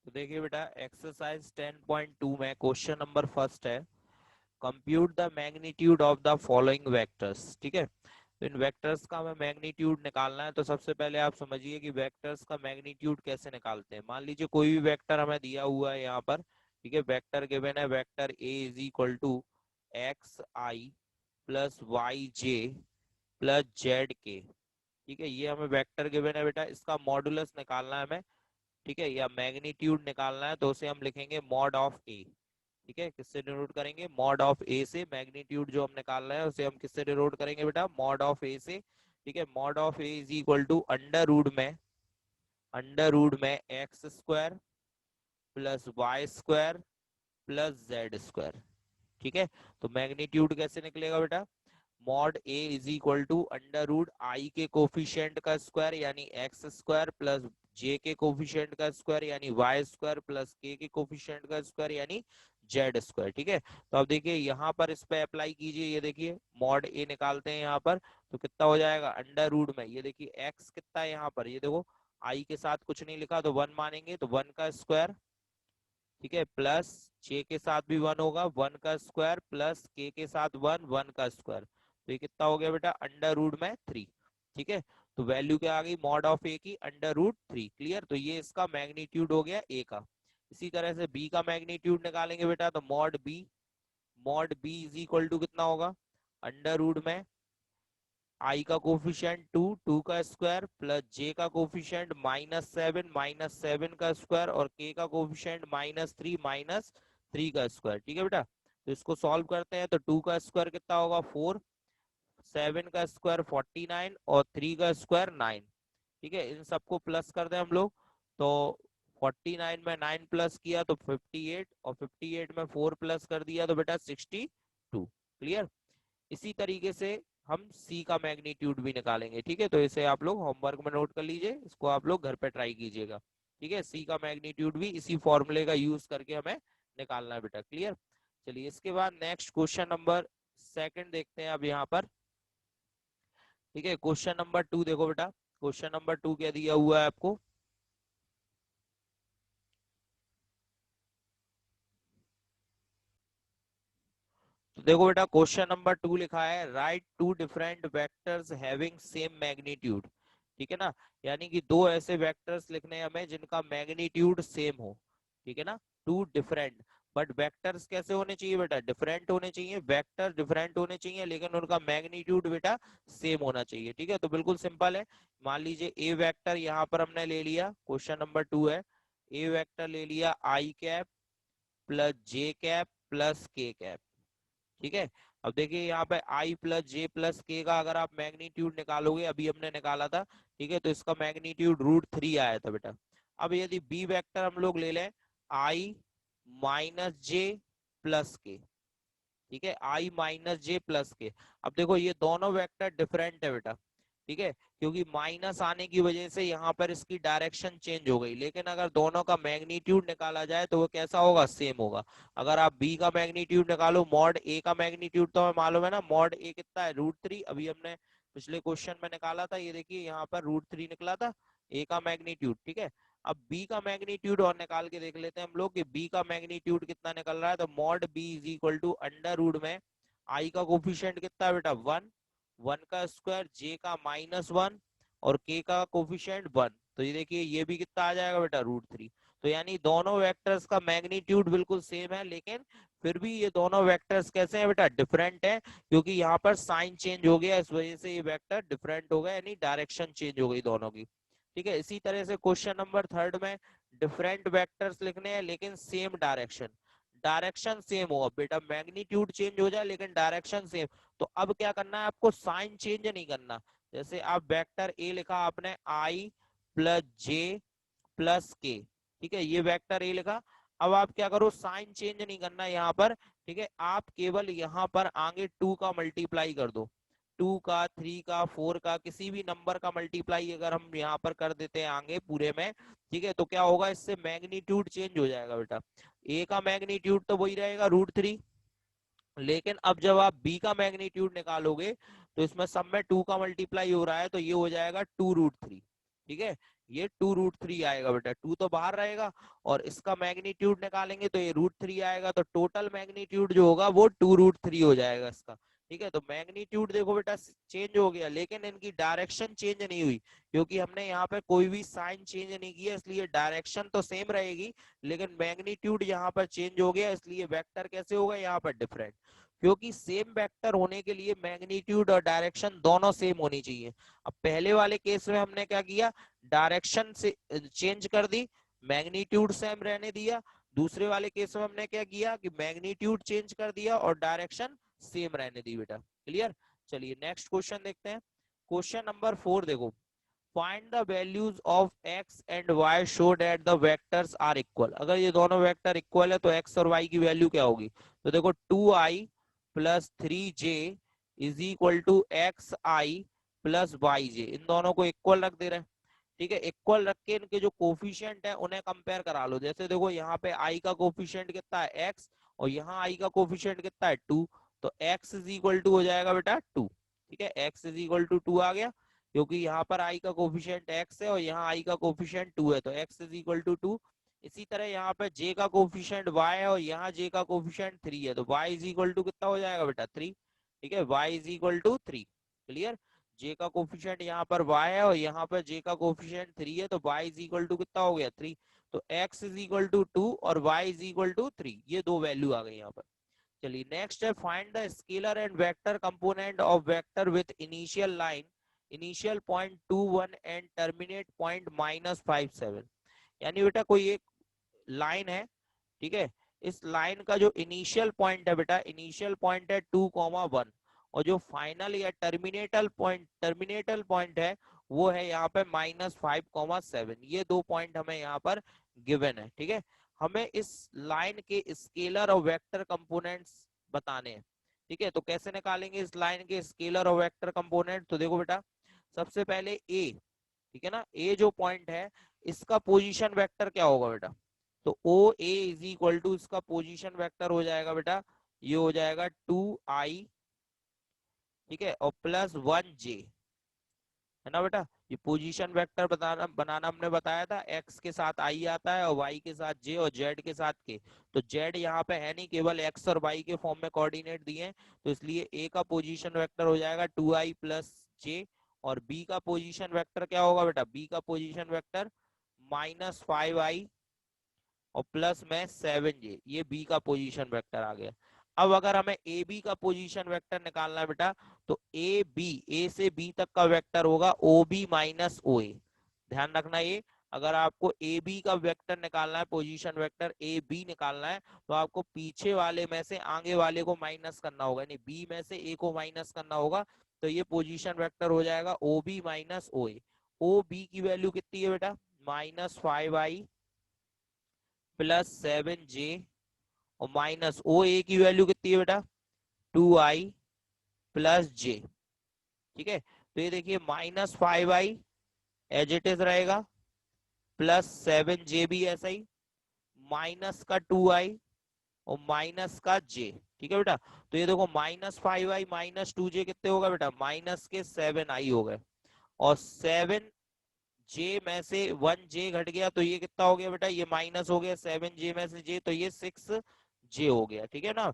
तो देखिए बेटा एक्सरसाइज 10.2 में क्वेश्चन नंबर फर्स्ट है, compute the magnitude of the following vectors. ठीक है, तो इन वेक्टर्स का हमें मैग्नीट्यूड निकालना है। तो सबसे पहले आप समझिए कि वेक्टर्स का मैग्नीट्यूड कैसे निकालते हैं। मान लीजिए कोई भी वेक्टर हमें दिया हुआ है यहाँ पर, ठीक है, वेक्टर गिवन है, vector A is equal to X I plus Y J plus Z के। ठीक है, ये हमें वेक्टर गिवन है बेटा, इसका मॉडुलस निकालना है हमें, ठीक है, या मैग्नीट्यूड निकालना है। तो उसे हम लिखेंगे मॉड ऑफ ए। ठीक है, किससे डिनोट करेंगे? मॉड ऑफ ए से। मैग्नीट्यूड जो हम निकाल रहे हैं उसे हम किससे डिनोट करेंगे बेटा? मॉड ऑफ ए से। ठीक है, mod of A is equal to under root में x square plus y square plus z square. ठीक है, तो मैग्नीट्यूड कैसे निकलेगा बेटा? Mod A is equal to under root i के कोफिशिएंट का स्क्वायर यानी एक्स स्क्वायर प्लस जे के कोफिशिएंट का स्क्वायर यानी वाई स्क्वायर प्लस के कोफिशिएंट का स्क्वायर यानी जेड स्क्वायर। ठीक है, तो अब देखिए यहाँ पर इस पे अप्लाई कीजिए। ये देखिए मॉड ए निकालते हैं यहाँ पर, तो कितना हो जाएगा? अंडर रूट में ये देखिए एक्स कितना है यहाँ पर, ये देखो आई के साथ कुछ नहीं लिखा तो वन मानेंगे, तो वन का स्क्वायर, ठीक है, प्लस जे के साथ भी वन होगा, वन का स्क्वायर प्लस के साथ वन, वन का स्क्वायर। तो ये कितना हो गया बेटा? अंडर रूट में थ्री। ठीक है, तो वैल्यू क्या आ गई मॉड ऑफ ए की? Under root three. क्लियर? तो ये इसका मैग्नीट्यूड हो गया ए का। इसी तरह से बी का मैग्नीट्यूड निकालेंगे बेटा, तो mod B is equal to कितना होगा? अंडर रूट में आई का कोफिशिएंट टू, टू का स्क्वायर प्लस जे का कोफिशिएंट -7, -7 का स्क्वायर और के का कोफिशिएंट -3, -3 का स्क्वायर। ठीक है बेटा, तो इसको सॉल्व करते हैं। तो टू का स्क्वायर कितना होगा? 4, 7 का स्क्वायर 49 और 3 का स्क्वायर 9। ठीक है, इन सबको प्लस कर दें हम लोग, तो 49 में 9 प्लस किया तो 58 और 58 में 4 प्लस कर दिया तो बेटा 62। क्लियर? इसी तरीके से हम सी का मैग्नीट्यूड भी निकालेंगे। ठीक है, तो इसे आप लोग होमवर्क में नोट कर लीजिए, इसको आप लोग घर पे ट्राई कीजिएगा। ठीक है, सी का मैग्नीट्यूड भी इसी फॉर्मूले का यूज करके हमें निकालना है बेटा। क्लियर? चलिए इसके बाद नेक्स्ट क्वेश्चन नंबर सेकंड देखते हैं अब यहाँ पर। ठीक है, क्वेश्चन नंबर 2 देखो बेटा, क्वेश्चन नंबर 2 क्या दिया हुआ है आपको? तो देखो बेटा क्वेश्चन नंबर 2 लिखा है, write two different vectors having same magnitude. ठीक है ना, यानी कि दो ऐसे वेक्टर्स लिखने हैं हमें जिनका मैग्नीट्यूड सेम हो। ठीक है ना, टू डिफरेंट, बट वेक्टर्स कैसे होने चाहिए बेटा? डिफरेंट होने चाहिए, वेक्टर डिफरेंट होने चाहिए लेकिन उनका मैग्नीट्यूड बेटा सेम होना चाहिए। ठीक है, तो बिल्कुल सिंपल है। मान लीजिए ए वेक्टर यहाँ पर हमने ले लिया, क्वेश्चन नंबर 2 है, ए वेक्टर ले लिया आई कैप प्लस जे कैप प्लस के कैप। ठीक है, अब देखिए यहाँ पे आई प्लस जे प्लस के का अगर आप मैग्नीट्यूड निकालोगे, अभी हमने निकाला था, ठीक है, तो इसका मैग्नीट्यूड √3 आया था बेटा। अब यदि बी वेक्टर हम लोग ले लें, आई माइनस जे प्लस के, ठीक है, आई माइनस जे प्लस के। अब देखो ये दोनों वेक्टर डिफरेंट है बेटा, ठीक है, क्योंकि माइनस आने की वजह से यहाँ पर इसकी डायरेक्शन चेंज हो गई, लेकिन अगर दोनों का मैग्नीट्यूड निकाला जाए तो वो कैसा होगा? सेम होगा। अगर आप बी का मैग्नीट्यूड निकालो, मॉड ए का मैग्नीट्यूड तो हमें मालूम है ना, मॉड ए कितना है? √3। अभी हमने पिछले क्वेश्चन में निकाला था, ये देखिए यहाँ पर √3 निकला था ए का मैग्नीट्यूड। ठीक है, अब बी का मैग्नीट्यूड और निकाल के देख लेते हैं हम लोग कि बी का मैग्नीट्यूड कितना निकल रहा है। तो mod B is equal to under root में आई का कोफिशिएंट कितना है बेटा? 1, 1 का स्क्वायर, जे का -1 और के का कोफिशिएंट 1। तो ये देखिए ये भी कितना आ जाएगा बेटा? √3। तो यानी दोनों वेक्टर्स का मैग्नीट्यूड बिल्कुल सेम है, लेकिन फिर भी ये दोनों वेक्टर्स कैसे हैं बेटा? डिफरेंट है, क्योंकि यहाँ पर साइन चेंज हो गया, इस वजह से ये वेक्टर डिफरेंट हो गया, यानी डायरेक्शन चेंज हो गई दोनों की। ठीक है, इसी तरह से क्वेश्चन नंबर थर्ड में डिफरेंट वेक्टर्स लिखने हैं लेकिन सेम डायरेक्शन, डायरेक्शन सेम हो। अब बेटा मैग्नीट्यूड चेंज हो जाए लेकिन डायरेक्शन सेम, तो अब क्या करना है आपको? साइन चेंज नहीं करना। जैसे आप वेक्टर ए लिखा आपने आई प्लस जे प्लस के, ठीक है, ये वेक्टर ए लिखा। अब आप क्या करो? साइन चेंज नहीं करना यहाँ पर, ठीक है, आप केवल यहाँ पर आगे 2 का मल्टीप्लाई कर दो, 2 का, 3 का, 4 का, किसी भी नंबर का मल्टीप्लाई अगर हम यहाँ पर कर देते हैं आगे पूरे में, ठीक है, तो क्या होगा? इससे मैग्नीट्यूड चेंज हो जाएगा बेटा। ए का मैग्नीट्यूड तो वही रहेगा √3, लेकिन अब जब आप बी का मैग्नीट्यूड निकालोगे तो इसमें सब में 2 का मल्टीप्लाई हो रहा है, तो ये हो जाएगा 2√3। ठीक है, ये 2√3 आएगा बेटा, 2 तो बाहर रहेगा और इसका मैग्नीट्यूड निकालेंगे तो ये √3 आएगा, तो टोटल मैग्नीट्यूड जो होगा वो 2√3 हो जाएगा इसका। ठीक है, तो मैग्नीट्यूड देखो बेटा चेंज हो गया, लेकिन इनकी डायरेक्शन चेंज नहीं हुई, क्योंकि हमने यहाँ पे कोई भी साइन चेंज नहीं किया, इसलिए डायरेक्शन तो सेम रहेगी, लेकिन मैग्नीट्यूड यहाँ पर चेंज हो गया, इसलिए वेक्टर कैसे होगा यहाँ पर डिफरेंट, क्योंकि सेम वेक्टर होने के लिए मैग्नीट्यूड और डायरेक्शन दोनों सेम होनी चाहिए। अब पहले वाले केस में हमने क्या किया, डायरेक्शन से चेंज कर दी, मैग्नीट्यूड सेम रहने दिया। दूसरे वाले केस में हमने क्या किया कि मैग्नीट्यूड चेंज कर दिया और डायरेक्शन सेम रहने दी बेटा। क्लियर। चलिए नेक्स्ट क्वेश्चन देखते हैं। क्वेश्चन नंबर 4 देखो, find the values of x and y show that the vectors are equal. अगर ये दोनों वेक्टर इक्वल है तो x और y की वैल्यू क्या होगी, तो देखो 2i plus 3j is equal to xi plus yj, इन दोनों को इक्वल रख दे रहे हैं। ठीक है, इक्वल रख के इनके जो कोफिशिएंट है उन्हें कंपेयर करा लो। जैसे देखो यहाँ पे i का कोफिशिएंट कितना है x, और यहाँ i का कोफिशिएंट कितना है 2, तो x इज इक्वल टू हो जाएगा बेटा 2। ठीक है, x इज इक्वल टू 2 आ गया, क्योंकि यहाँ पर i का कोफिशिएंट x है और यहाँ i का कोफिशिएंट 2 है, तो x इज इक्वल टू 2। इसी तरह यहाँ पे j का कोफिशिएंट y है और यहाँ j का कोफिशिएंट 3 है, तो y इज इक्वल टू कितना हो जाएगा बेटा 3। ठीक है, y is equal to 3। Clear. j का कोफिशिएंट यहाँ पर y है और यहाँ पर j का कोफिशिएंट 3 है, तो y इज इक्वल टू कितना हो गया 3। तो x इज इक्वल टू 2 और y इज इक्वल टू 3, ये दो वैल्यू आ गई यहाँ पर। चलिए नेक्स्ट है, find the scalar and vector component of vector with initial line, initial point 21 and terminate point -57। यानी बेटा कोई एक लाइन है, ठीक है, इस लाइन का जो इनिशियल पॉइंट है बेटा, इनिशियल पॉइंट है 2,1, और जो फाइनल या टर्मिनेटल पॉइंट है वो है यहाँ पे -5,7। ये दो पॉइंट हमें यहाँ पर गिवन है। ठीक है, हमें इस लाइन के स्केलर और वेक्टर कंपोनेंट्स बताने हैं। ठीक है, तो कैसे निकालेंगे इस लाइन के स्केलर और वेक्टर कंपोनेंट, तो देखो बेटा सबसे पहले ए, ठीक है ना, ए जो पॉइंट है इसका पोजीशन वेक्टर क्या होगा बेटा, तो ओ ए इज इक्वल टू इसका पोजीशन वेक्टर हो जाएगा बेटा, ये हो जाएगा 2i, ठीक है, और प्लस 1j, है ना बेटा। ये पोजीशन वेक्टर बनाना हमने बताया था, x के साथ i आता है और y के साथ j और z के साथ k। तो z यहाँ पे है नहीं, केवल x और y के फॉर्म में कोऑर्डिनेट दिए हैं, तो इसलिए a का पोजीशन वेक्टर हो जाएगा 2i प्लस j, और b का पोजीशन वेक्टर क्या होगा बेटा, b का पोजीशन वेक्टर -5i और प्लस में 7j, ये बी का पोजीशन वेक्टर आ गया। अब अगर हमें ए बी का पोजीशन वेक्टर निकालना है बेटा, तो ए बी, ए से बी तक का वेक्टर होगा ओ बी माइनस ओ ए। ध्यान रखना, ये अगर आपको ए बी का वेक्टर निकालना है, पोजीशन वेक्टर ए बी निकालना है, तो आपको पीछे वाले में से आगे वाले को माइनस करना होगा, यानी बी में से ए को माइनस करना होगा, तो ये पोजीशन वेक्टर हो जाएगा ओ बी माइनस ओ ए। ओ बी की वैल्यू कितनी है बेटा, -5i प्लस 7j, और माइनस ओ ए की वैल्यू कितनी है बेटा, 2i प्लस j। ठीक है, तो ये देखिए -5i एज इट इज रहेगा, प्लस 7j भी ऐसा ही, माइनस का 2i और माइनस का j। ठीक है बेटा, तो ये देखो -5i माइनस 2j कितने होगा बेटा, माइनस के 7i हो गए, और 7j में से 1j घट गया, तो ये कितना हो गया बेटा, ये माइनस हो गया 7j में से j, तो ये 6j हो गया। ठीक है ना,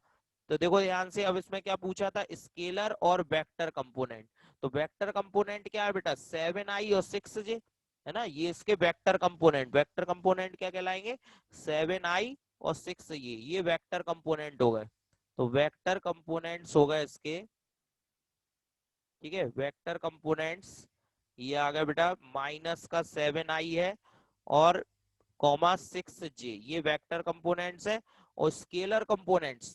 तो देखो ध्यान से, अब इसमें क्या पूछा था, स्केलर और वेक्टर कंपोनेंट। तो वेक्टर कंपोनेंट क्या है बेटा, 7i और 6j, है ना, ये इसके वेक्टर कंपोनेंट, वेक्टर कंपोनेंट क्या कहलाएंगे, 7i और 6j, ये वेक्टर कंपोनेंट हो गए। तो वेक्टर कंपोनेंट्स हो गए इसके, ठीक है, वेक्टर कंपोनेंट्स ये आ गया बेटा, माइनस का 7i है और कॉमा 6j, ये वेक्टर कंपोनेंट्स है। और स्केलर कंपोनेंट्स,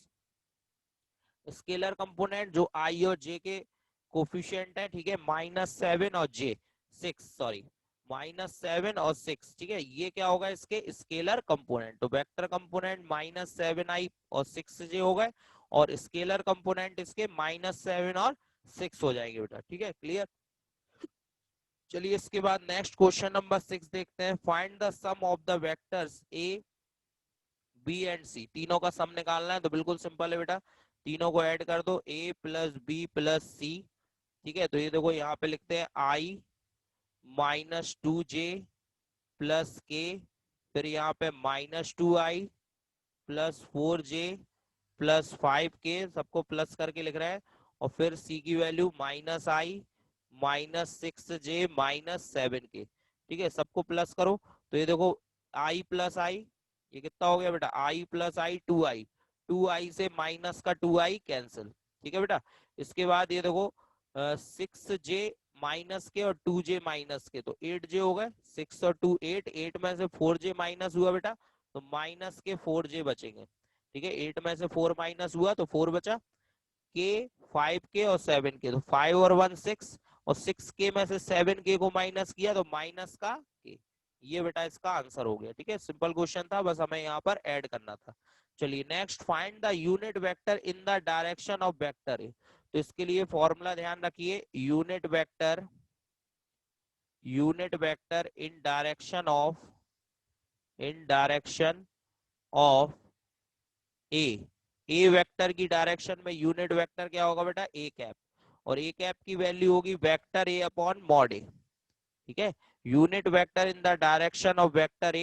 स्केलर कंपोनेंट जो i और j के कोफिशिएंट है, ठीक है, -7 और j6, सॉरी -7 और 6, ठीक है, ये क्या होगा इसके स्केलर कंपोनेंट। तो वेक्टर कंपोनेंट -7i और 6j हो गए, और स्केलर कंपोनेंट इसके -7 और 6 हो जाएंगे बेटा। ठीक है, क्लियर। चलिए इसके बाद नेक्स्ट क्वेश्चन नंबर 6 देखते हैं, find the sum of the vectors A B and C. तीनों का सम निकालना है, तो बिल्कुल सिंपल है बेटा, तीनों को ऐड कर दो, a प्लस बी प्लस सी। ठीक है, तो ये देखो यहाँ पे लिखते हैं i -2j प्लस के, फिर यहाँ पे -2i plus 4j plus 5k, सबको प्लस करके लिख रहे हैं, और फिर c की वैल्यू -i -6j -7k। ठीक है, सबको प्लस करो तो ये देखो i प्लस आई, ये कितना हो गया बेटा, i plus I 2i, 2i से माइनस का 2i कैंसिल। ठीक है बेटा, इसके बाद ये देखो 6j माइनस के और 2j माइनस के, तो 8j हो गए, 6 और 2 8, 8 में से 4j माइनस हुआ बेटा, तो माइनस के 4j बचेंगे। ठीक है, 8 में से 4 माइनस हुआ तो 4 बचा, के 5k और 7k, तो 5 और 1 6, और 6k में से 7k को माइनस किया तो माइनस का k। ये बेटा इसका आंसर हो गया। ठीक है, सिंपल क्वेश्चन था, बस हमें यहाँ पर ऐड करना था। चलिए next, find the unit vector in the direction of vector A. तो इसके लिए फॉर्मूला ध्यान रखिए, unit vector in direction of A vector की डायरेक्शन में यूनिट वेक्टर क्या होगा बेटा, ए कैप, और ए कैप की वैल्यू होगी वेक्टर ए अपॉन मॉड ए। ठीक है, unit vector in the direction of vector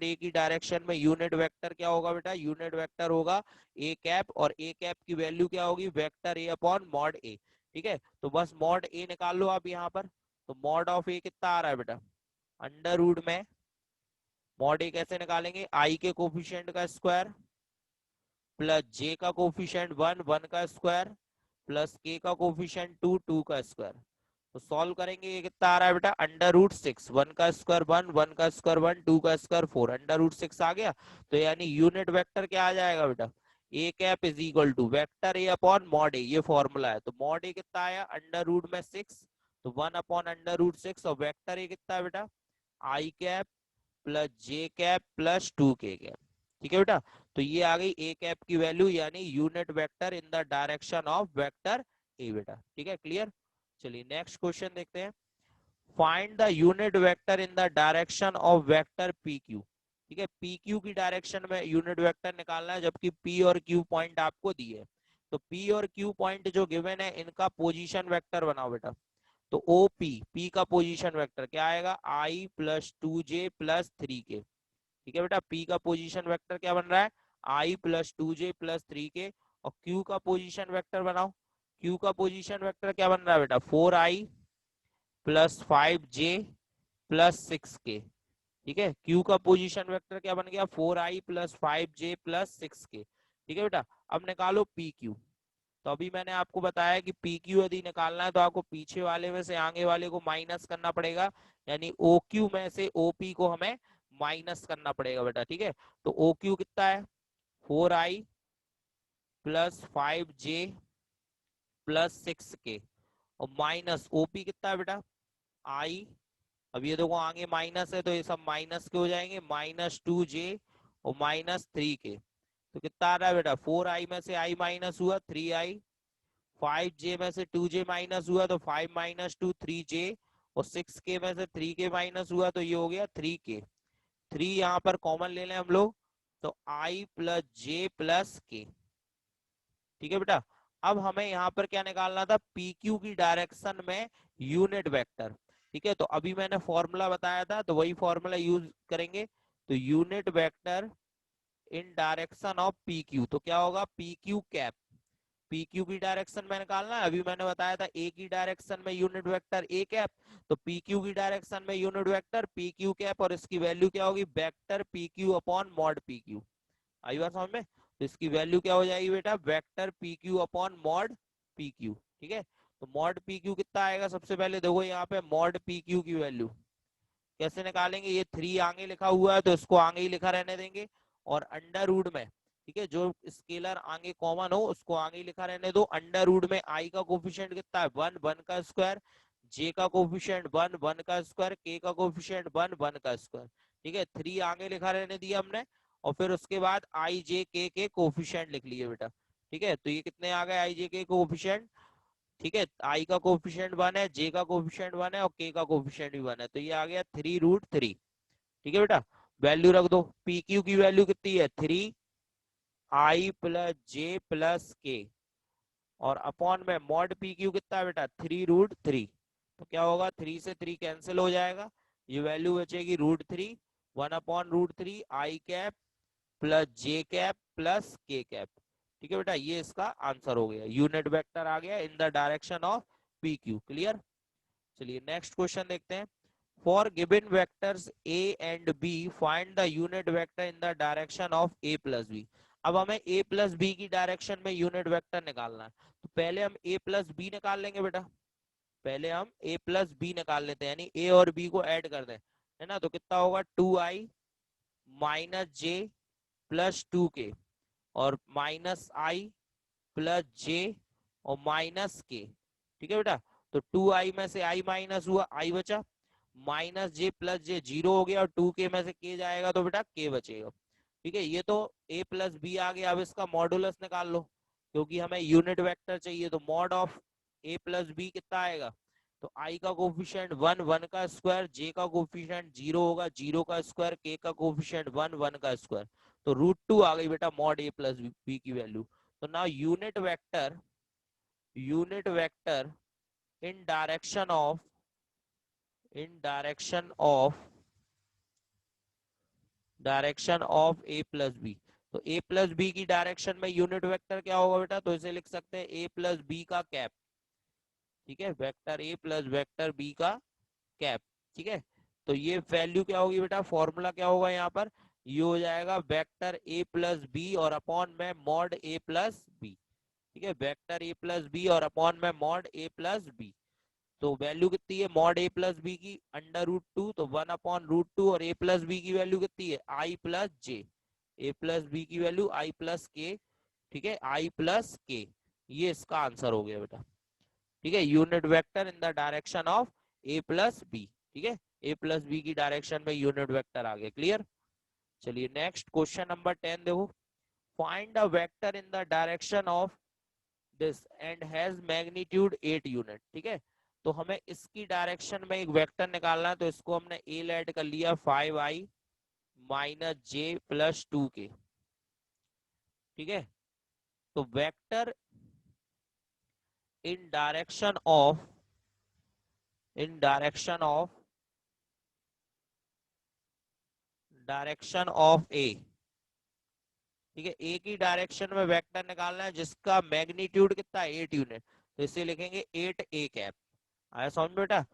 A की डायरेक्शन में यूनिट वेक्टर क्या होगा बेटा, यूनिट वेक्टर होगा ए कैप, और ए कैप की वैल्यू क्या होगी, वेक्टर ए अपॉन मॉड ए। ठीक है, तो बस मॉड ए निकाल लो आप यहाँ पर, तो मॉड ऑफ ए कितना आ रहा है बेटा, अंडर रूट में मॉड ए कैसे निकालेंगे, आई के कोफिशिएंट का स्क्वायर प्लस जे का कोफिशिएंट 1 1 का स्क्वायर प्लस के का कोफिशिएंट 2 2 का स्क्वायर। तो सॉल्व करेंगे, ये कितना आ रहा है बेटा, अंडर रूट 6, 1 का स्क्वायर 1 1 का स्क्वायर 1 2 का स्क्वायर 4, अंडर रूट 6 आ गया। तो यानी यूनिट वेक्टर क्या आ जाएगा बेटा, A cap is equal to vector A upon mod A, ये फॉर्मूला है। तो मॉड ए कितना आया, अंडर रूट में 6, तो 1 अपॉन अंडर रूट 6, और वेक्टर ए कितना है बेटा, आई कैप प्लस जे कैप प्लस 2k कैप। ठीक है बेटा, तो ये आ गई ए कैप की वैल्यू, यानी unit vector in the direction of vector A बेटा। ठीक है, क्लियर। चलिए नेक्स्ट क्वेश्चन देखते हैं, find the unit vector in the direction of vector P Q. ठीक है, पी क्यू की डायरेक्शन में यूनिट वेक्टर निकालना है, जबकि पी और क्यू पॉइंट आपको दिए। तो पी और क्यू पॉइंट जो गिवन है, इनका पोजीशन वेक्टर बनाओ बेटा। तो ओ पी का पोजीशन वेक्टर क्या आएगा, आई प्लस 2j प्लस 3k। ठीक है बेटा, पी का पोजीशन वेक्टर क्या बन रहा है, आई प्लस 2j प्लस 3k, और क्यू का पोजीशन वेक्टर बनाओ। क्यू का पोजीशन वेक्टर क्या बन रहा है बेटा, 4i plus 5j plus 6k। ठीक है, क्यू का पोजीशन वेक्टर क्या बन गया, 4i plus 5j plus 6k। ठीक है बेटा, अब निकालो पी क्यू। तो अभी मैंने आपको बताया कि पी क्यू यदि निकालना है तो आपको पीछे वाले में से आगे वाले को माइनस करना पड़ेगा, यानी ओ क्यू में से ओ पी को हमें माइनस करना पड़ेगा बेटा। ठीक है, तो ओ क्यू कितना है, 4i plus 5j plus 6k, और माइनस ओपी कितना है बेटा, आई, अब ये देखो आगे माइनस है तो ये सब माइनस के हो जाएंगे, -2j और -3k। तो कितना आ रहा है बेटा, 4i में से i माइनस हुआ 3i, 5j में से 2j माइनस हुआ तो 5 माइनस 2 3j, और 6k में से 3k माइनस हुआ तो ये हो गया 3k। 3 यहाँ पर कॉमन ले लें हम लोग, तो i प्लस जे प्लस के। ठीक है बेटा, अब हमें यहाँ पर क्या निकालना था, PQ की डायरेक्शन में यूनिट वेक्टर। ठीक है, तो अभी मैंने फॉर्मूला बताया था, तो वही फॉर्मूला यूज करेंगे। तो unit vector in direction of PQ, तो क्या होगा, PQ कैप, PQ की डायरेक्शन में निकालना है। अभी मैंने बताया था ए की डायरेक्शन में यूनिट वेक्टर ए कैप, तो PQ की डायरेक्शन में यूनिट वेक्टर PQ कैप, और इसकी वैल्यू क्या होगी, vector PQ upon mod PQ। आई बात समझ में, तो इसकी वैल्यू क्या हो जाएगी बेटा, vector P Q upon mod P Q. ठीक है, तो मॉड पी क्यू कितना आएगा, सबसे पहले देखो यहाँ पे मॉड पी क्यू की वैल्यू कैसे निकालेंगे, ये 3 आगे लिखा हुआ है तो इसको आगे ही लिखा रहने देंगे, और अंडर रूट में, ठीक है, जो स्केलर आगे कॉमन हो उसको आगे ही लिखा रहने दो। अंडर रूट में आई का कोफिशिएंट कितना है, 1 1 का स्क्वायर, जे का कोफिशिएंट 1 1 का स्क्वायर, के का कोफिशिएंट 1 1 का स्क्वायर। ठीक है, 3 आगे लिखा रहने दिया हमने, और फिर उसके बाद आई जे के कोफिशिएंट लिख लिए बेटा। ठीक है, तो ये कितने आ गए आई जे के कोफिशिएंट। ठीक है, आई का कोफिशिएंट 1 है, जे का कोफिशिएंट 1 है, और के का कोफिशिएंट भी 1 है, तो ये आ गया 3√3। ठीक है बेटा, वैल्यू रख दो, पी क्यू की वैल्यू कितनी है, 3i प्लस जे प्लस के, और अपॉन में मॉड पी क्यू कितना है बेटा, 3√3। तो क्या होगा, 3 से 3 कैंसिल हो जाएगा, ये वैल्यू बचेगी √3 1/√3 आई कैप प्लस जे कैप प्लस के कैप। ठीक है बेटा, ये इसका आंसर हो गया, यूनिट वेक्टर आ गया in the direction of P Q. Clear. चलिए नेक्स्ट क्वेश्चन देखते हैं। For given vectors A and B find the unit vector in the direction of A plus B. अब हमें ए प्लस बी की direction में unit vector निकालना है, तो पहले हम ए प्लस बी निकाल लेंगे बेटा। पहले हम ए प्लस बी निकाल लेते हैं, यानी ए और बी को ऐड कर दें, है ना। तो कितना होगा 2i माइनस जे प्लस 2k और माइनस आई प्लस जे और माइनस के। ठीक है बेटा, तो 2i में से i माइनस हुआ, i बचा, माइनस जे प्लस जे 0 हो गया और 2k में से k जाएगा तो बेटा k बचेगा। ठीक है, ये तो a प्लस बी आ गया। अब इसका मॉडुलस निकाल लो, क्योंकि हमें यूनिट वेक्टर चाहिए। तो mod of a plus B कितना आएगा, तो i का कोफिशिएंट 1 1 का स्क्वायर, j का कोफिशिएंट 0 होगा, 0 का स्क्वायर, k का कोफिशिएंट 1 1 का स्क्वायर, तो √2 आ गई बेटा मॉड a प्लस बी की वैल्यू। तो now unit vector in direction of A plus B. तो ए प्लस बी की डायरेक्शन में यूनिट वेक्टर क्या होगा बेटा, तो इसे लिख सकते हैं ए प्लस बी का कैप। ठीक है, vector A plus vector B का कैप। ठीक है, तो ये वैल्यू क्या होगी बेटा, फॉर्मूला क्या होगा यहाँ पर, ये हो जाएगा वेक्टर ए प्लस बी और अपॉन में मॉड ए प्लस बी। ठीक है, वेक्टर ए प्लस बी और अपॉन में मॉड ए प्लस बी। तो वैल्यू कितनी है मॉड ए प्लस बी की, √2, तो 1/√2, और ए प्लस बी की वैल्यू कितनी है आई प्लस जे, ए प्लस बी की वैल्यू आई प्लस के। ठीक है, आई प्लस के, ये इसका आंसर हो गया बेटा। ठीक है, unit vector in the direction of A plus B. ठीक है, ए प्लस बी की डायरेक्शन में यूनिट वेक्टर आ गया। क्लियर। चलिए नेक्स्ट क्वेश्चन नंबर 10 देखो। Find a vector in the direction of this and has magnitude 8 unit. ठीक है, तो हमें इसकी डायरेक्शन में एक वेक्टर निकालना है, तो इसको हमने ए ऐड कर लिया 5i माइनस जे प्लस 2k। ठीक है, तो वेक्टर इन डायरेक्शन ऑफ ए। ठीक है, ए की डायरेक्शन में वेक्टर निकालना है जिसका मैग्नीट्यूड कितना है 8 यूनिट, तो इसे लिखेंगे 8a कैप। आया समझ बेटा।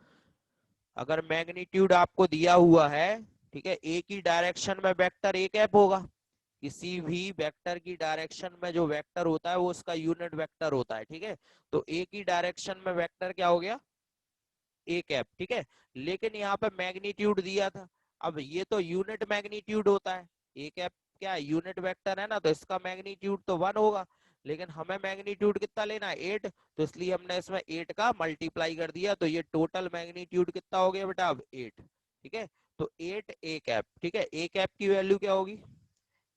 अगर मैग्नीट्यूड आपको दिया हुआ है, ठीक है, ए की डायरेक्शन में वेक्टर ए कैप होगा। किसी भी वेक्टर की डायरेक्शन में जो वेक्टर होता है वो उसका यूनिट वेक्टर होता है। ठीक है, तो ए की डायरेक्शन में वेक्टर क्या हो गया ए कैप। ठीक है, लेकिन यहाँ पे मैग्नीट्यूड दिया था, अब ये तो यूनिट मैग्नीट्यूड होता है, ए कैप क्या है यूनिट वेक्टर है ना, तो इसका मैग्नीट्यूड तो 1 होगा, लेकिन हमें मैग्नीट्यूड कितना लेना है 8, तो इसलिए हमने इसमें 8 का मल्टीप्लाई कर दिया, तो ये टोटल मैग्नीट्यूड कितना हो गया बेटा अब 8। ठीक है, तो 8 ए कैप। ठीक है, ए कैप की वैल्यू क्या होगी,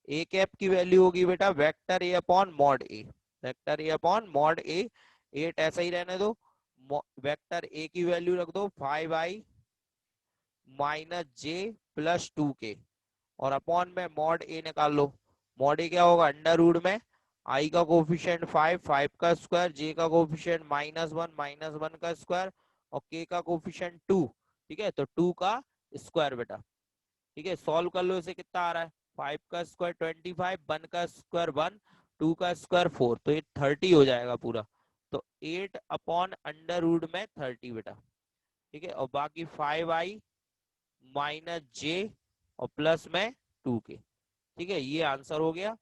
ए कैप की वैल्यू होगी बेटा vector A upon mod A, vector A upon mod A. 8 ऐसा ही रहने दो, वेक्टर ए की वैल्यू रख दो 5i माइनस जे प्लस 2k और अपॉन में मॉड ए निकाल लो। मॉड ए क्या होगा अंडर रूट में आई का कोफिशिएंट 5 5 का स्क्वायर, जे का कोफिशिएंट -1 का स्क्वायर और के का कोफिशिएंट 2। ठीक है, तो 2 का स्क्वायर बेटा। ठीक है, सॉल्व कर लो, इसे कितना आ रहा है 5 का स्क्वायर 25, 1 का स्क्वायर 1, 2 का स्क्वायर 4, तो ये 30 हो जाएगा पूरा। तो 8 अपॉन अंडर रूट में 30 बेटा। ठीक है, और बाकी 5i माइनस जे और प्लस में 2k। ठीक है, ये आंसर हो गया।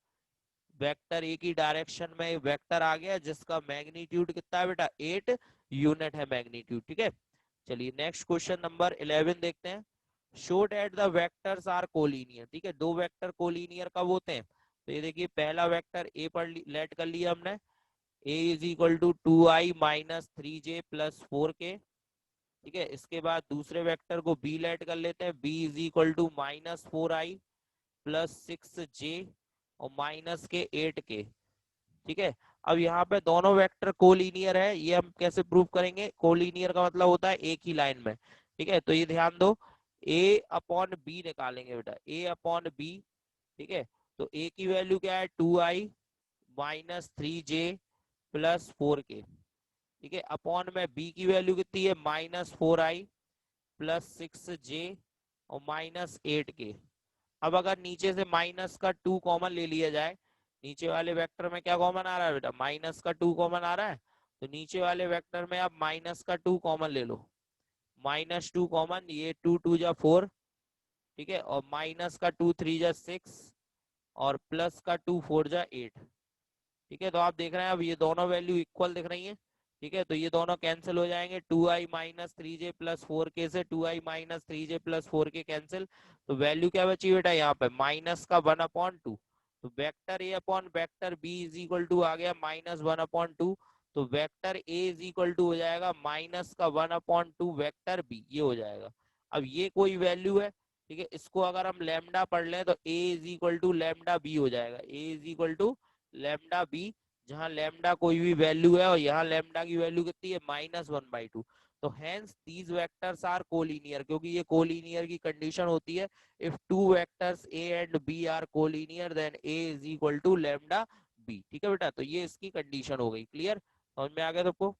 वेक्टर ए की डायरेक्शन में वेक्टर आ गया जिसका मैग्नीट्यूड कितना है बेटा 8 यूनिट है मैग्नीट्यूड। ठीक है, चलिए नेक्स्ट क्वेश्चन नंबर 11 देखते हैं। Show that the vectors are collinear. ठीक है, दो वेक्टर कोलिनियर कब होते हैं, तो ये देखिए पहला वेक्टर ए पर लेट कर लिया हमने, a is equal to 2i minus 3j plus 4k। ठीक है, इसके बाद दूसरे वेक्टर को बी लेट कर लेते हैं, b is equal to -4i plus 6j और माइनस के 8k। ठीक है, अब यहाँ पे दोनों वेक्टर कोलिनियर है, ये हम कैसे प्रूव करेंगे, कोलिनियर का मतलब होता है एक ही लाइन में। ठीक है, तो ये ध्यान दो a अपॉन बी निकालेंगे बेटा, a अपॉन बी। ठीक है, तो a की वैल्यू क्या है 2i minus 3j plus 4k। ठीक है, अपॉन में b की वैल्यू कितनी है -4i प्लस 6j और माइनस 8k। अब अगर नीचे से माइनस का 2 कॉमन ले लिया जाए, नीचे वाले वेक्टर में क्या कॉमन आ रहा है बेटा, माइनस का 2 कॉमन आ रहा है, तो नीचे वाले वेक्टर में आप माइनस का 2 कॉमन ले लो, -2 कॉमन, ये 2 2 जा 4, ठीक है, और माइनस का 2 3 जा 6 और प्लस का 2 4 जा 8। ठीक है, तो आप देख रहे हैं अब ये दोनों वैल्यू इक्वल दिख रही हैं। ठीक है, तो ये दोनों कैंसिल हो जाएंगे, 2i minus 3j plus 4k से 2i minus 3j plus 4k cancel. तो वैल्यू क्या बची बेटा यहाँ पे, माइनस का 1/2। तो vector A upon vector B is equal to आ गया -1/2। तो vector A is equal to हो जाएगा माइनस का 1/2 वेक्टर बी, ये हो जाएगा। अब ये कोई वैल्यू है, ठीक है, इसको अगर हम लैम्डा पढ़ लें तो A is equal to lambda B हो जाएगा, A is equal to lambda B, जहां लैम्डा कोई भी वैल्यू है और यहाँ लैम्डा की वैल्यू कितनी है, -1/2। तो hence these vectors are collinear, क्योंकि ये कोलिनियर की कंडीशन होती है। If two vectors A and B are collinear then A is equal to lambda B. ठीक है बेटा, तो ये इसकी कंडीशन हो गई। क्लियर, समझ में आ गया सबको।